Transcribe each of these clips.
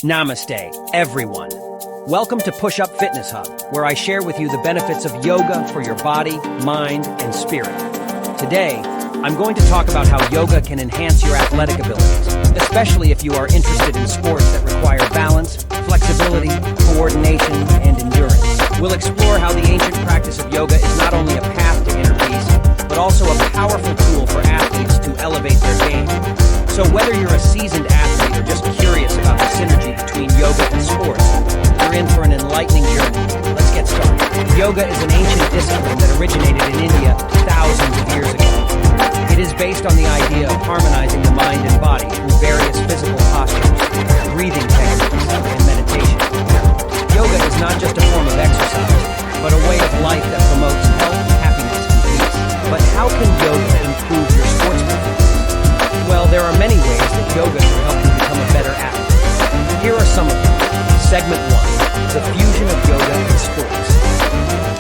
Namaste, everyone. Welcome to Push Up Fitness Hub, where I share with you the benefits of yoga for your body, mind, and spirit. Today, I'm going to talk about how yoga can enhance your athletic abilities, especially if you are interested in sports that require balance, flexibility, coordination, and endurance. We'll explore how the ancient practice of yoga is not only a path to inner peace, but also a powerful tool for athletes to elevate their game. So whether you're a seasoned athlete or just curious about the synergy between yoga and sports, you're in for an enlightening journey. Let's get started. Yoga is an ancient discipline that originated in India thousands of years ago. It is based on the idea of harmonizing the mind and body through various physical postures, breathing techniques, and meditation. Yoga is not just a form of exercise, but a way of life that promotes health, happiness, and peace. But how can yoga improve your sports performance? Well, there are many ways that yoga can help you become a better athlete. Here are some of them. Segment 1. The fusion of yoga and sports.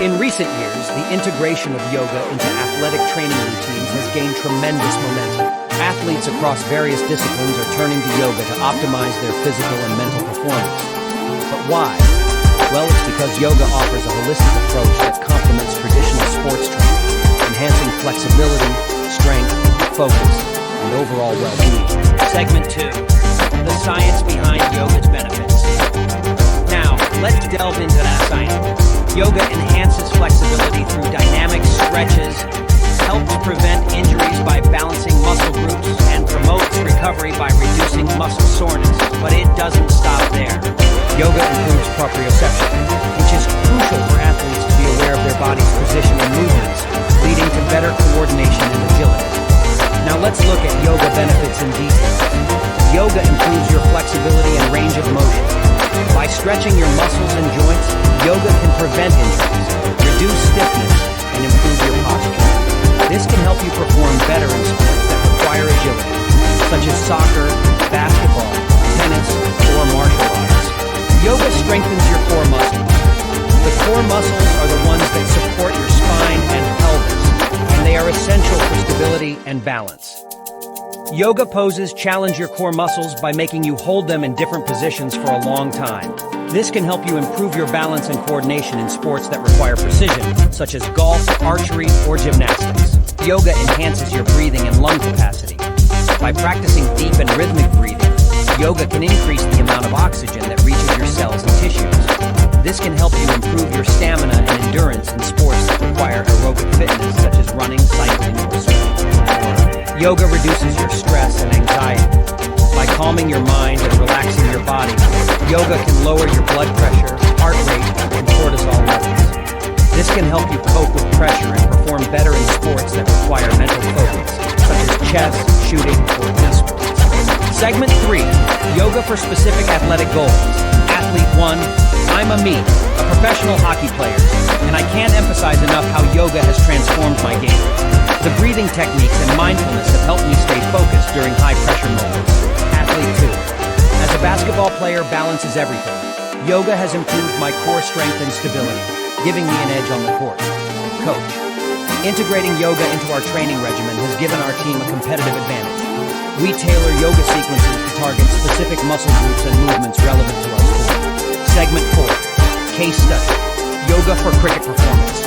In recent years, the integration of yoga into athletic training routines has gained tremendous momentum. Athletes across various disciplines are turning to yoga to optimize their physical and mental performance. But why? Well, it's because yoga offers a holistic approach that complements traditional sports training, enhancing flexibility, strength, focus, and overall well-being. Segment 2. The science behind yoga's benefits. Now, let's delve into that science. Yoga enhances flexibility through dynamic stretches, helps prevent injuries by balancing muscle groups, and promotes recovery by reducing muscle soreness. But it doesn't stop there. Yoga improves proprioception, which is crucial for athletes to be aware of their body's position and movements, leading to better coordination and agility. Now let's look at yoga benefits in detail. Yoga improves your flexibility and range of motion. By stretching your muscles and joints, yoga can prevent injuries, reduce stiffness, and improve your posture. This can help you perform better in sports that require agility, such as soccer, basketball, tennis, or martial arts. Yoga strengthens your core muscles. The core muscles are the ones that support your spine and pelvis, and they are essential for stability and balance. Yoga poses challenge your core muscles by making you hold them in different positions for a long time. This can help you improve your balance and coordination in sports that require precision, such as golf, archery, or gymnastics. Yoga enhances your breathing and lung capacity. By practicing deep and rhythmic breathing, yoga can increase the amount of oxygen that reaches your cells and tissues. This can help you improve your stamina and endurance in sports that require aerobic fitness, such as running, cycling, or swimming. Yoga reduces your stress and anxiety. By calming your mind and relaxing your body, yoga can lower your blood pressure, heart rate, and cortisol levels. This can help you cope with pressure and perform better in sports that require mental focus, such as chess, shooting, or esports. Segment 3. Yoga for specific athletic goals. Athlete 1. I'm Amit, a professional hockey player, and I can't emphasize enough how yoga has transformed my game. The breathing techniques and mindfulness have helped me stay focused during high-pressure moments. Athlete 2. As a basketball player, balance is everything. Yoga has improved my core strength and stability, giving me an edge on the court. Coach. Integrating yoga into our training regimen has given our team a competitive advantage. We tailor yoga sequences to target specific muscle groups and movements relevant to our sport. Segment 4. Case study. Yoga for cricket performance.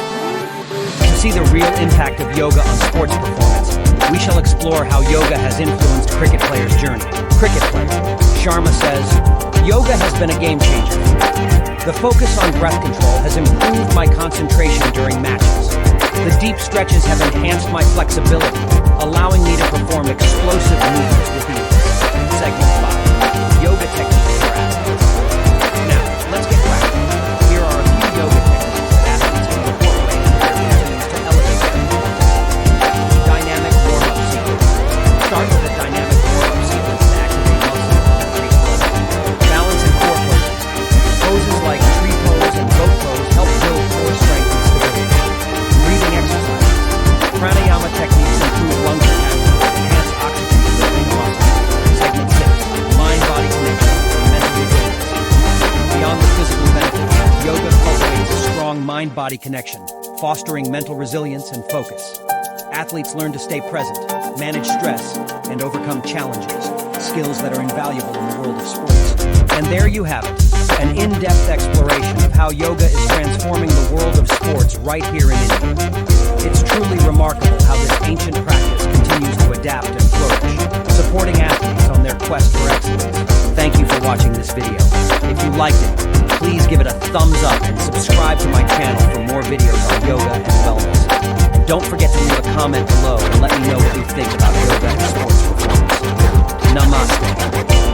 To see the real impact of yoga on sports performance, we shall explore how yoga has influenced cricket players' journey. Cricket player Sharma says, yoga has been a game changer. The focus on breath control has improved my concentration during matches. The deep stretches have enhanced my flexibility, allowing me to perform explosive movements with ease. Segment 5. Yoga techniques for athletes. Now, let's get practical. Here are a few yoga techniques that athletes can incorporate into their routines to elevate their performance. Dynamic warm-up sequence. Start with a dynamic warm-up sequence to activate muscles and increase blood flow. Balance and core poses. Poses like tree pose and goat pose help build core strength and stability. Breathing exercises. Pranayama techniques improve lung capacity, enhance oxygen delivery to muscles. Segment 6. Mind-body connection and mental resilience. Beyond the physical benefits, yoga cultivates a strong mind-body connection, fostering mental resilience and focus. Athletes learn to stay present, manage stress, and overcome challenges, skills that are invaluable in the world of sports. And there you have it, an in-depth exploration of how yoga is transforming the world of sports right here in India. It's truly remarkable how this ancient practice continues to adapt and flourish, supporting athletes on their quest for excellence. Thank you for watching this video. If you liked it, please give it a thumbs up and subscribe to my channel for more videos on yoga and wellness.